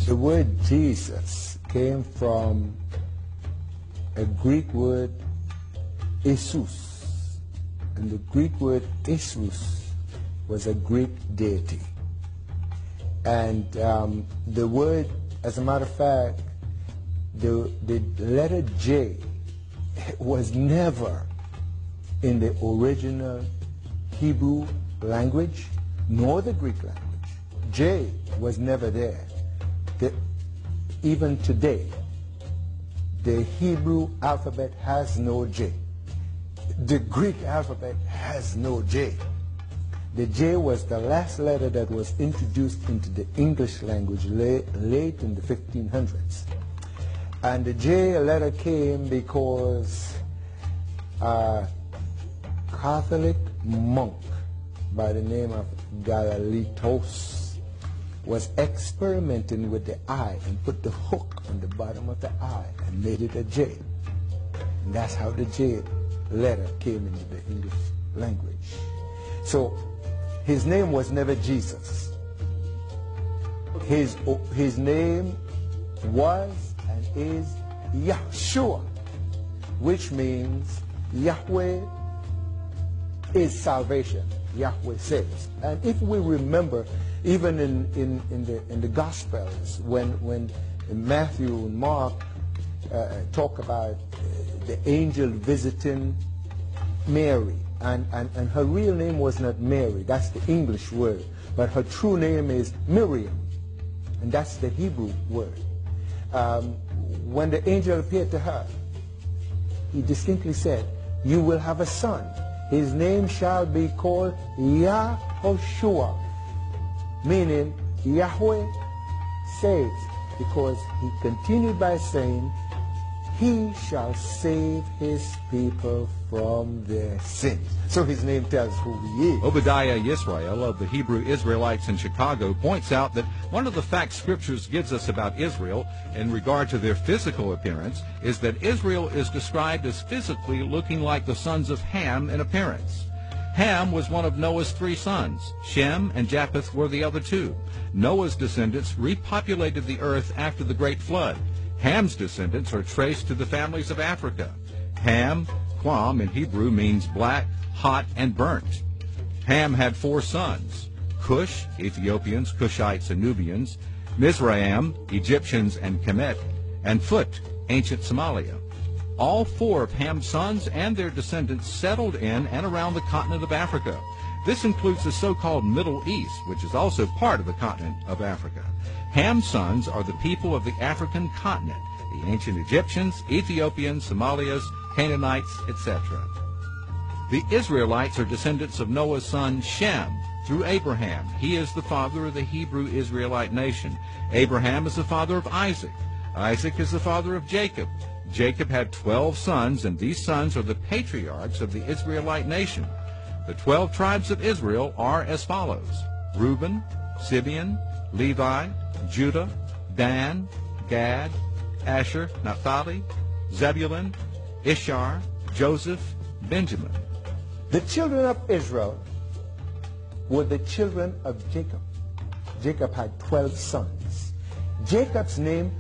The word Jesus came from a Greek word, esus. And the Greek word esus was a Greek deity. And the word, as a matter of fact, the letter J was never in the original Hebrew language, nor the Greek language. J was never there. Even today, the Hebrew alphabet has no J. The Greek alphabet has no J. The J was the last letter that was introduced into the English language late in the 1500s. And the J letter came because a Catholic monk by the name of Galalitos was experimenting with the I and put the hook on the bottom of the I and made it a J. And that's how the J letter came into the English language. So his name was never Jesus. His name was and is Yahshua, which means Yahweh is salvation. Yahweh saves. And if we remember, even in the Gospels, when Matthew and Mark talk about the angel visiting Mary, and her real name was not Mary, that's the English word, but her true name is Miriam, and that's the Hebrew word. When the angel appeared to her, he distinctly said, "You will have a son. His name shall be called Yahushua," meaning Yahweh saves, because he continued by saying, "He shall save his people from their sins." So his name tells who he is. Obadiah Yisrael of the Hebrew Israelites in Chicago points out that one of the facts Scriptures gives us about Israel in regard to their physical appearance is that Israel is described as physically looking like the sons of Ham in appearance. Ham was one of Noah's 3 sons. Shem and Japheth were the other 2. Noah's descendants repopulated the earth after the Great Flood. Ham's descendants are traced to the families of Africa. Ham, Quam in Hebrew, means black, hot, and burnt. Ham had 4 sons: Cush, Ethiopians, Cushites, and Nubians; Mizraim, Egyptians, and Kemet; and Phut, ancient Somalia. All 4 of Ham's sons and their descendants settled in and around the continent of Africa. This includes the so-called Middle East, which is also part of the continent of Africa. Ham's sons are the people of the African continent, the ancient Egyptians, Ethiopians, Somalians, Canaanites, etc. The Israelites are descendants of Noah's son Shem through Abraham. He is the father of the Hebrew Israelite nation. Abraham is the father of Isaac. Isaac is the father of Jacob. Jacob had 12 sons, and these sons are the patriarchs of the Israelite nation. The 12 tribes of Israel are as follows: Reuben, Simeon, Levi, Judah, Dan, Gad, Asher, Naphtali, Zebulun, Ishar, Joseph, Benjamin. The children of Israel were the children of Jacob. Jacob had 12 sons. Jacob's name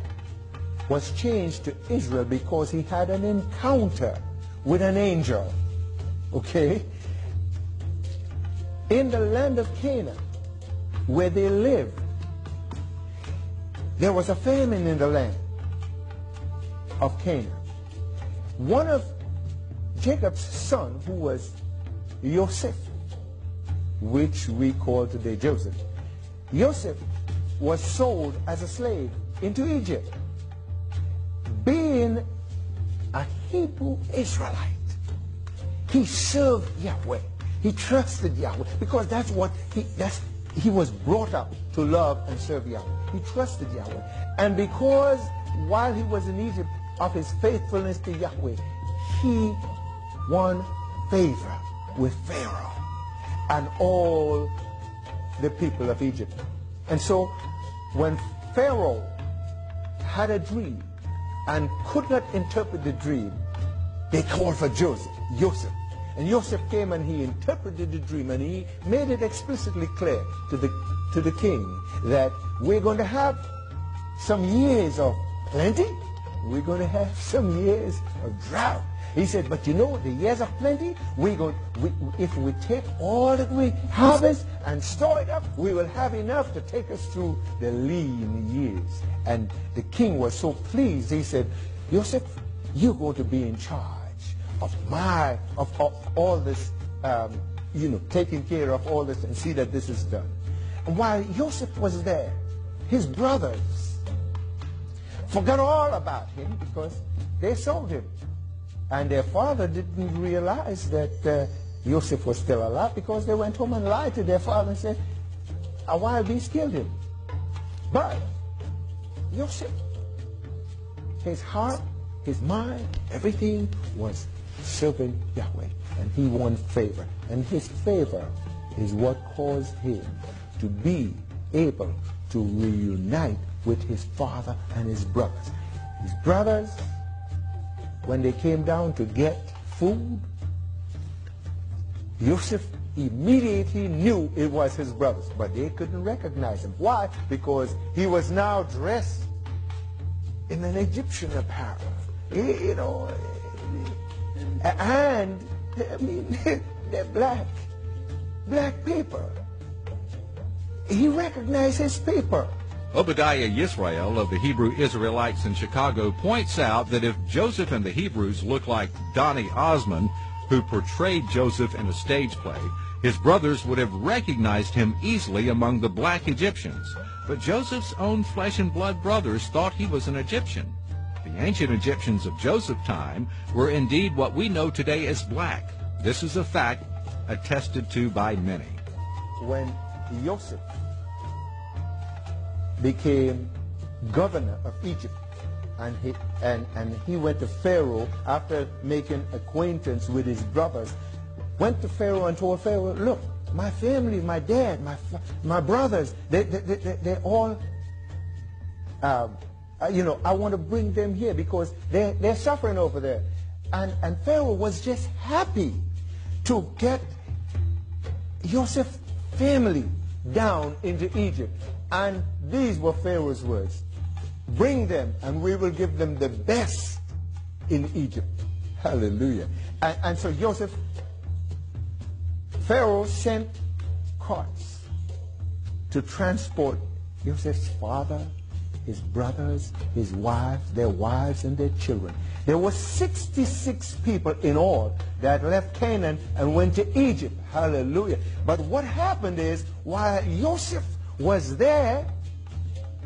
was changed to Israel because he had an encounter with an angel. Okay? In the land of Canaan, where they lived, there was a famine in the land of Canaan. One of Jacob's son, who was Joseph, which we call today Joseph, Joseph was sold as a slave into Egypt. Being a Hebrew Israelite, he served Yahweh. He trusted Yahweh because that's what he was brought up to love and serve Yahweh. He trusted Yahweh. And because while he was in Egypt, of his faithfulness to Yahweh, he won favor with Pharaoh and all the people of Egypt. And so when Pharaoh had a dream and could not interpret the dream, they called for Joseph. And Joseph came and he interpreted the dream, and he made it explicitly clear to the king that we're going to have some years of plenty, we're going to have some years of drought. He said, but you know, the years of plenty, if we take all that we harvest and store it up, we will have enough to take us through the lean years. And the king was so pleased. He said, Joseph, you're going to be in charge of all this, taking care of all this and see that this is done. And while Joseph was there, his brothers forgot all about him because they sold him. And their father didn't realize that Joseph was still alive, because they went home and lied to their father and said, a wild beast killed him. But Joseph, his heart, his mind, everything was serving Yahweh. And he won favor. And his favor is what caused him to be able to reunite with his father and his brothers. His brothers, when they came down to get food, Joseph immediately knew it was his brothers, but they couldn't recognize him. Why? Because he was now dressed in an Egyptian apparel. And I mean, they're black paper. He recognized his paper. Obadiah Yisrael of the Hebrew Israelites in Chicago points out that if Joseph and the Hebrews look like Donny Osmond, who portrayed Joseph in a stage play, his brothers would have recognized him easily among the black Egyptians. But Joseph's own flesh and blood brothers thought he was an Egyptian. The ancient Egyptians of Joseph's time were indeed what we know today as black. This is a fact attested to by many. When Joseph became governor of Egypt, and he went to Pharaoh after making acquaintance with his brothers, went to Pharaoh and told Pharaoh, look, my family, my dad, my brothers, they're all, I want to bring them here because they're suffering over there. And Pharaoh was just happy to get Joseph's family down into Egypt. And these were Pharaoh's words: bring them and we will give them the best in Egypt. Hallelujah. And so Pharaoh sent carts to transport Joseph's father, his brothers, his wives, their wives and their children. There were 66 people in all that left Canaan and went to Egypt. Hallelujah. But what happened is, while Joseph was there,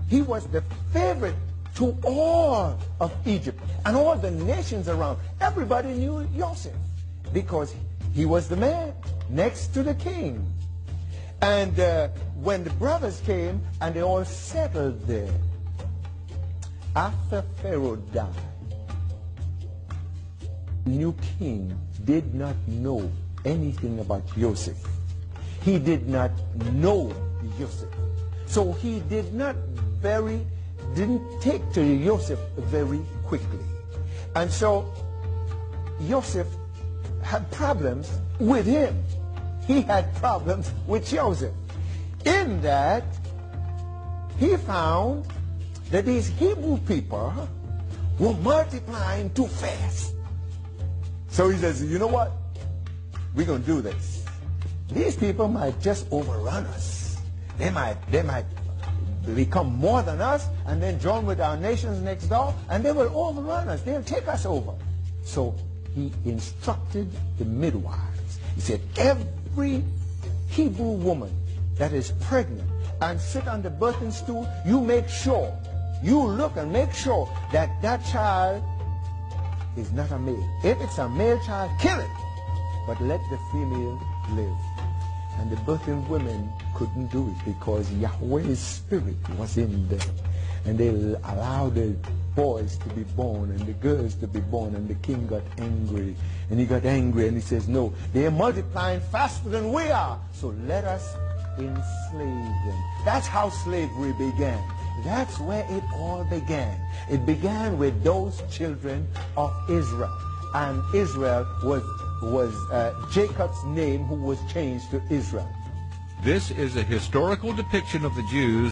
he was the favorite to all of Egypt and all the nations around. Everybody knew Joseph because he was the man next to the king. And when the brothers came and they all settled there, after Pharaoh died, the new king did not know anything about Joseph. He did not know Joseph. So he didn't take to Joseph very quickly. And so Joseph had problems with him. He had problems with Joseph, in that he found that these Hebrew people were multiplying too fast. So he says, you know what? We're going to do this. These people might just overrun us. They might become more than us and then join with our nations next door, and they will overrun us. They'll take us over. So he instructed the midwives. He said, every Hebrew woman that is pregnant and sit on the birthing stool, you make sure, you look and make sure that that child is not a male. If it's a male child, kill it, but let the female live. And the birthing women couldn't do it because Yahweh's spirit was in them. And they allowed the boys to be born and the girls to be born, and the king got angry. And he got angry and he says, no, they're multiplying faster than we are, so let us enslave them. That's how slavery began. That's where it all began. It began with those children of Israel. And Israel was Jacob's name, who was changed to Israel. This is a historical depiction of the Jews